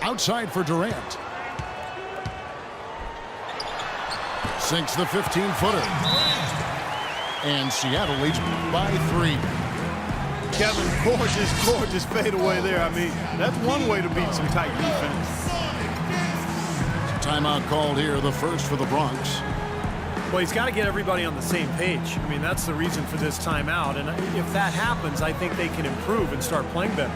Outside for Durant. Sinks the 15-footer. And Seattle leads by 3. Kevin, gorgeous fadeaway there. I mean, that's one way to beat some tight defense. Timeout called here, the first for the Bronx. Well, he's got to get everybody on the same page. I mean, that's the reason for this timeout. And if that happens, I think they can improve and start playing better.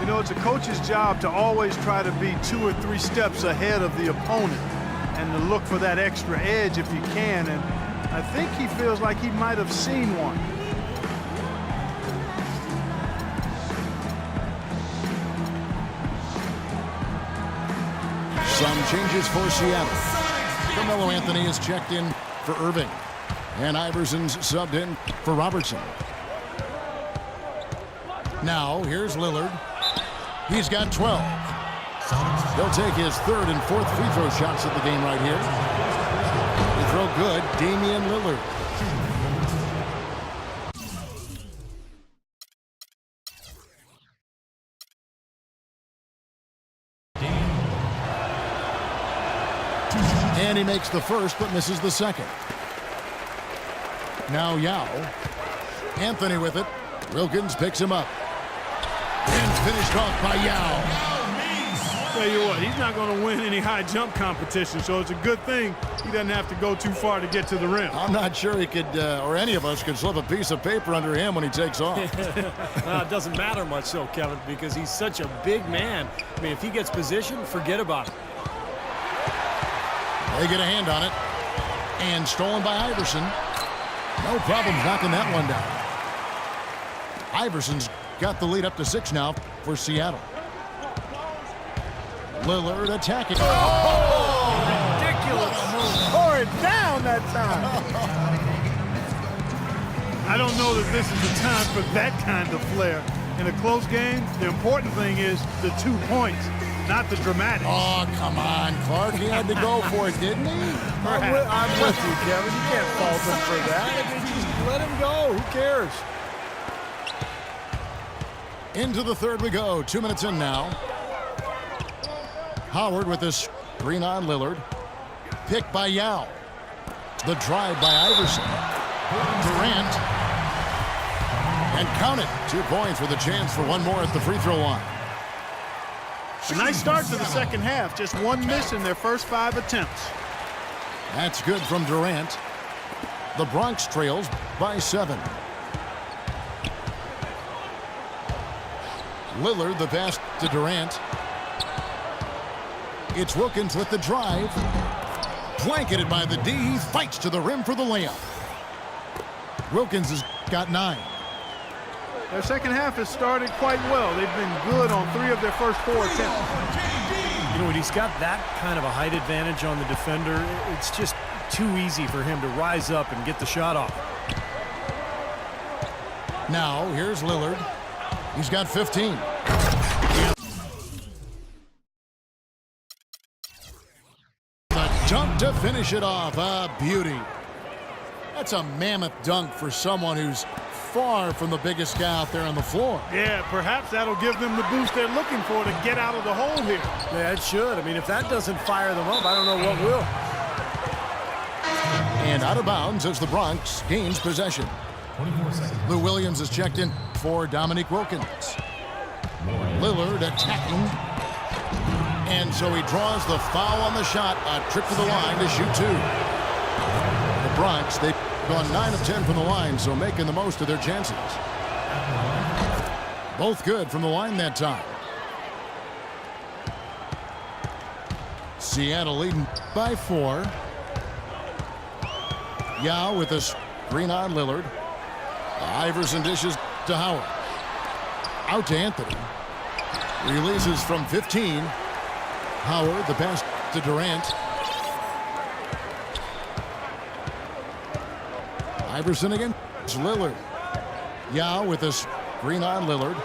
You know, it's a coach's job to always try to be 2 or 3 steps ahead of the opponent and to look for that extra edge if you can. And I think he feels like he might have seen one. Some changes for Seattle. Carmelo Anthony is checked in for Irving. And Iverson's subbed in for Robertson. Now, here's Lillard. He's got 12. He'll take his 3rd and 4th free throw shots at the game right here. The throw good, Damian Lillard. And he makes the first but misses the second. Now Yao. Anthony with it. Wilkins picks him up. And finished off by Yao. Tell you what, he's not going to win any high jump competition, so it's a good thing he doesn't have to go too far to get to the rim. I'm not sure he could, or any of us could slip a piece of paper under him when he takes off. It doesn't matter much so, Kevin, because he's such a big man. I mean, if he gets positioned, forget about it. They get a hand on it. And stolen by Iverson. No problems knocking that one down. Iverson's got the lead up to 6 now for Seattle. Lillard attacking. Oh, ridiculous. Tore it down that time. I don't know that this is the time for that kind of flair. In a close game, the important thing is the 2 points, not the dramatics. Oh, come on, Clark. He had to go for it, didn't he? I'm with you, Kevin. You can't fault him for that. I mean, just let him go. Who cares? Into the 3rd we go. 2 minutes in now. Howard with this screen on Lillard. Picked by Yao. The drive by Iverson. Durant. And count it. 2 points with a chance for one more at the free throw line. A nice start to the second half. Just 1 miss in their first 5 attempts. That's good from Durant. The Bronx trails by 7. Lillard, the pass to Durant. It's Wilkins with the drive. Blanketed by the D. He fights to the rim for the layup. Wilkins has got 9. Their second half has started quite well. They've been good on 3 of their first 4 attempts. You know, when he's got that kind of a height advantage on the defender, it's just too easy for him to rise up and get the shot off. Now, here's Lillard. He's got 15. The dunk to finish it off. A beauty. That's a mammoth dunk for someone who's far from the biggest guy out there on the floor. Yeah, perhaps that'll give them the boost they're looking for to get out of the hole here. Yeah, it should. I mean, if that doesn't fire them up, I don't know what will. And out of bounds as the Bronx gains possession. Lou Williams is checked in for Dominique Wilkins. Lillard attacking. And so he draws the foul on the shot. A trip to the line to shoot 2. The Bronx, they've gone 9 of 10 from the line, so making the most of their chances. Both good from the line that time. Seattle leading by 4. Yao with a screen on Lillard. Iverson dishes to Howard. Out to Anthony. Releases from 15. Howard, the pass to Durant. Iverson again. It's Lillard. Yao with a screen on Lillard.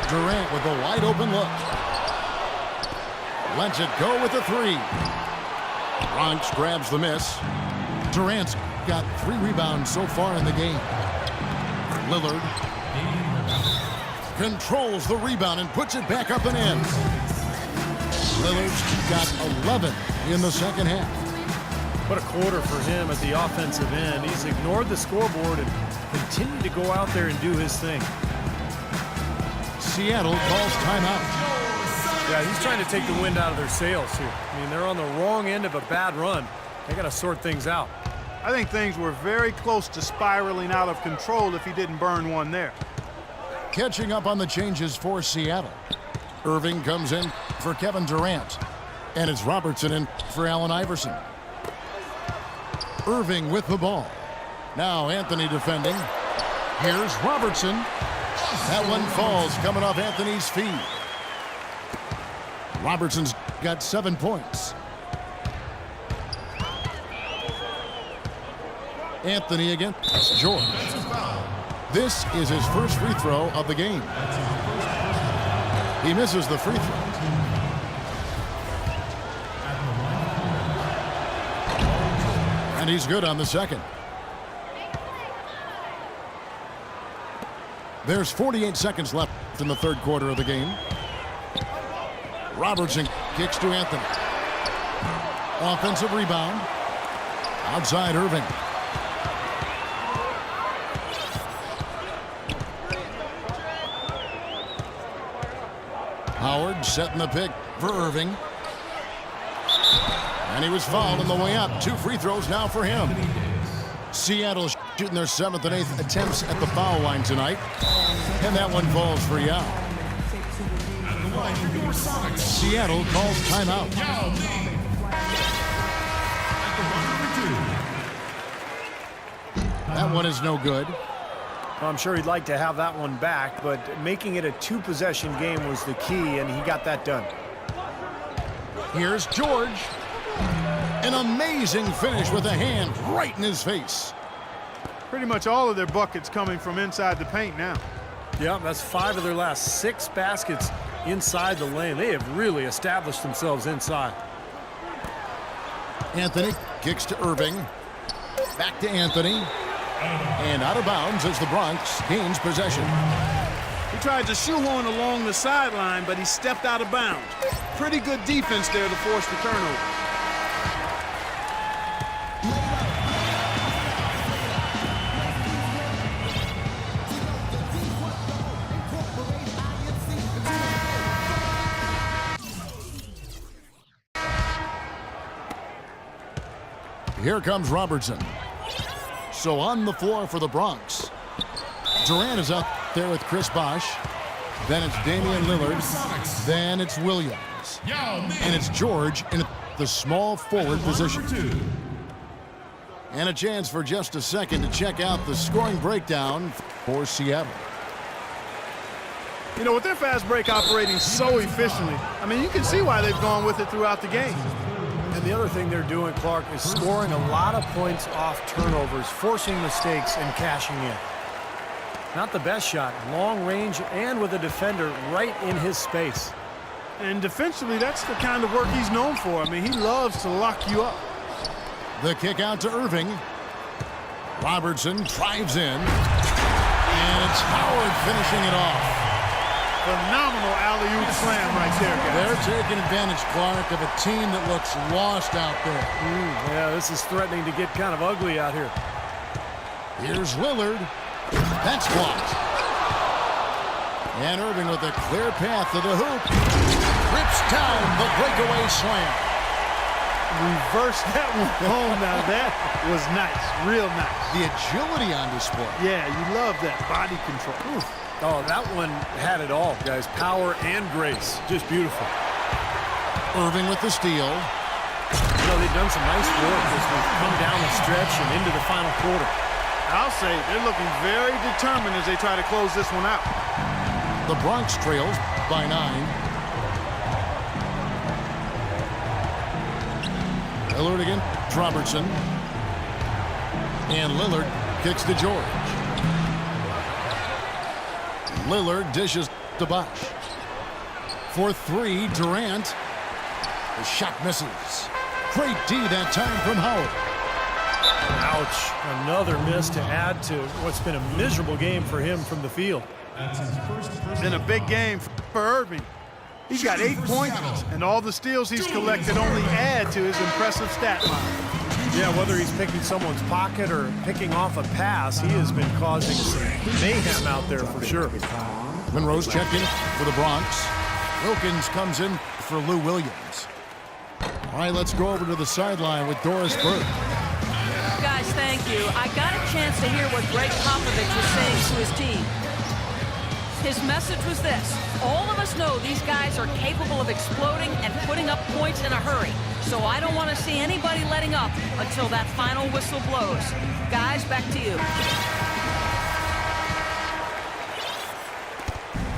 Durant with a wide open look. Lets it go with a 3. Bronx grabs the miss. Durant's got 3 rebounds so far in the game. Lillard controls the rebound and puts it back up and in. Lillard's got 11 in the second half. What a quarter for him at the offensive end. He's ignored the scoreboard and continued to go out there and do his thing. Seattle calls timeout. Yeah, he's trying to take the wind out of their sails here. I mean, they're on the wrong end of a bad run. They got to sort things out. I think things were very close to spiraling out of control if he didn't burn one there. Catching up on the changes for Seattle. Irving comes in for Kevin Durant. And it's Robertson in for Allen Iverson. Irving with the ball. Now Anthony defending. Here's Robertson. That one falls coming off Anthony's feet. Robertson's got 7 points. Anthony against George. This is his first free throw of the game. He misses the free throw. And he's good on the second. There's 48 seconds left in the third quarter of the game. Robertson kicks to Anthony. Offensive rebound. Outside Irving. Howard setting the pick for Irving. And he was fouled on the way up. 2 free throws now for him. Seattle shooting their 7th and 8th attempts at the foul line tonight. And that one falls for Yao. Seattle calls timeout. That one is no good. I'm sure he'd like to have that one back, but making it a 2-possession game was the key, and he got that done. Here's George. An amazing finish with a hand right in his face. Pretty much all of their buckets coming from inside the paint now. Yeah, that's 5 of their last 6 baskets inside the lane. They have really established themselves inside. Anthony kicks to Irving. Back to Anthony. And out of bounds as the Bronx gains possession. He tried to shoehorn along the sideline, but he stepped out of bounds. Pretty good defense there to force the turnover. Here comes Robertson. So on the floor for the Bronx. Durant is out there with Chris Bosh. Then it's Damian Lillard. Then it's Williams. And it's George in the small forward position. And a chance for just a second to check out the scoring breakdown for Seattle. You know, with their fast break operating so efficiently, I mean, you can see why they've gone with it throughout the game. And the other thing they're doing, Clark, is scoring a lot of points off turnovers, forcing mistakes and cashing in. Not the best shot, long range and with a defender right in his space. And defensively, that's the kind of work he's known for. I mean, he loves to lock you up. The kick out to Irving. Robertson drives in. And it's Howard finishing it off. Phenomenal alley-oop slam right there, guys. They're taking advantage, Clark, of a team that looks lost out there. Yeah, this is threatening to get kind of ugly out here. Here's Lillard. That's blocked. And Irving with a clear path to the hoop. Rips down the breakaway slam. Reverse that one home. Now that was nice, real nice. The agility on display. Yeah, you love that body control. Oof. Oh, that one had it all, guys. Power and grace. Just beautiful. Irving with the steal. You know, they've done some nice work as we've come down the stretch and into the final quarter. I'll say they're looking very determined as they try to close this one out. The Bronx trails by 9. Lillard again. Robertson. And Lillard kicks to George. Lillard dishes to Bosh. For 3, Durant. The shot misses. Great D that time from Howard. Ouch. Another miss to add to what's been a miserable game for him from the field. Been a big game for Irving. He's got 8 points, and all the steals he's collected only add to his impressive stat line. Yeah, whether he's picking someone's pocket or picking off a pass, he has been causing some mayhem out there for sure. Monroe's checking for the Bronx. Wilkins comes in for Lou Williams. All right, let's go over to the sideline with Doris Burke. Guys, thank you. I got a chance to hear what Greg Popovich was saying to his team. His message was this: all of us know these guys are capable of exploding and putting up points in a hurry. So I don't want to see anybody letting up until that final whistle blows. Guys, back to you.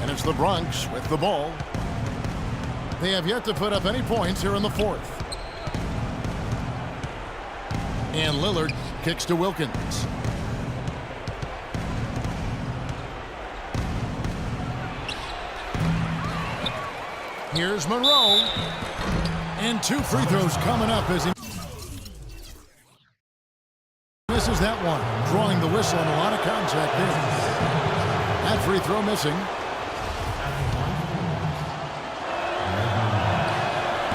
And it's the Bronx with the ball. They have yet to put up any points here in the fourth. And Lillard kicks to Wilkins. Here's Monroe. And 2 free throws coming up as he misses that one. Drawing the whistle and a lot of contact there. That free throw missing.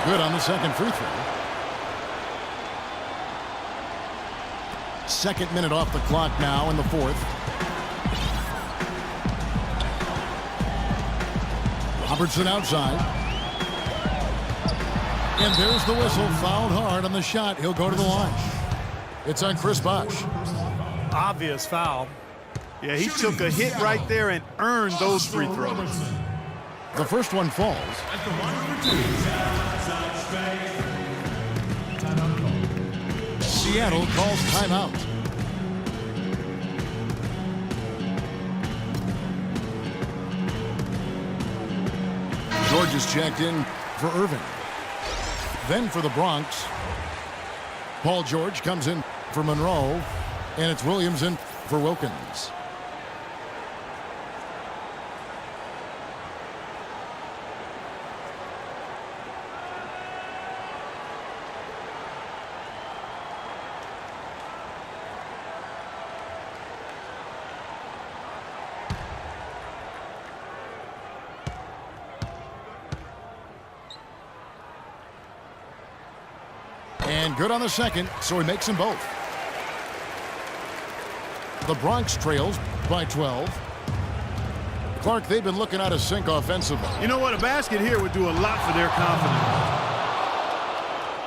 Good on the second free throw. Second minute off the clock now in the fourth. Robertson outside. And there's the whistle. Fouled hard on the shot. He'll go to the line. It's on Chris Bosh. Obvious foul. Yeah, he took a hit right there and earned those free throws. The first one falls. Seattle calls timeout. George is checked in for Irving. Then for the Bronx, Paul George comes in for Monroe, and it's Williams in for Wilkins. And good on the second, so he makes them both. The Bronx trails by 12. Clark, they've been looking out of sync offensively. You know what? A basket here would do a lot for their confidence.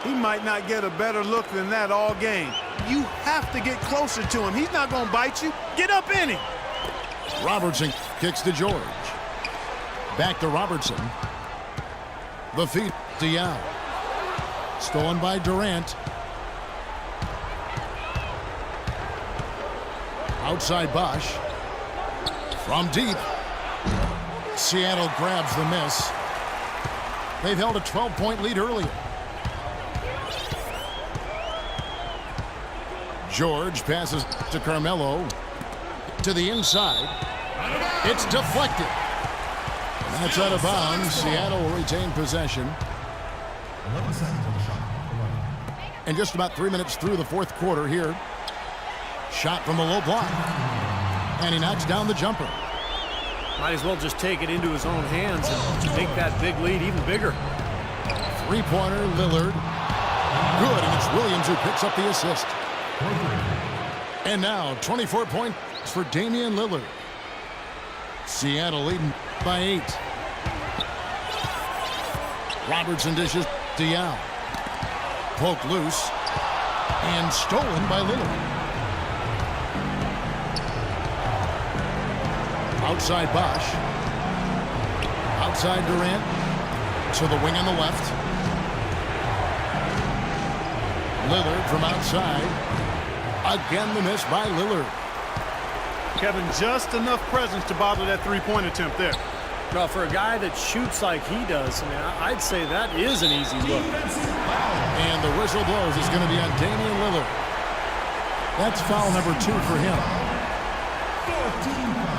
He might not get a better look than that all game. You have to get closer to him. He's not going to bite you. Get up in him. Robertson kicks to George. Back to Robertson. The feed to Yao. Stolen by Durant. Outside Bosh. From deep. Seattle grabs the miss. They've held a 12-point lead earlier. George passes to Carmelo. To the inside. It's deflected. That's out of bounds. Seattle will retain possession. And just about 3 minutes through the fourth quarter here. Shot from the low block. And he knocks down the jumper. Might as well just take it into his own hands and make that big lead even bigger. Three-pointer, Lillard. Good, and it's Williams who picks up the assist. And now 24 points for Damian Lillard. Seattle leading by 8. Robertson dishes to Yao. Poke loose. And stolen by Lillard. Outside Bosh. Outside Durant. To the wing on the left. Lillard from outside. Again the miss by Lillard. Kevin, just enough presence to bother that three-point attempt there. Well, for a guy that shoots like he does, I mean, I'd say that is an easy look. And the whistle blows. It's going to be on Damian Lillard. That's foul number 2 for him.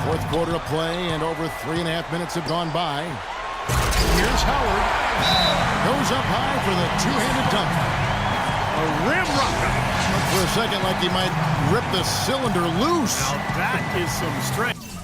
Fourth quarter of play, and over 3.5 minutes have gone by. Here's Howard. Goes up high for the two-handed dunk. A rim rocker. For a second, like he might rip the cylinder loose. Now that is some strength.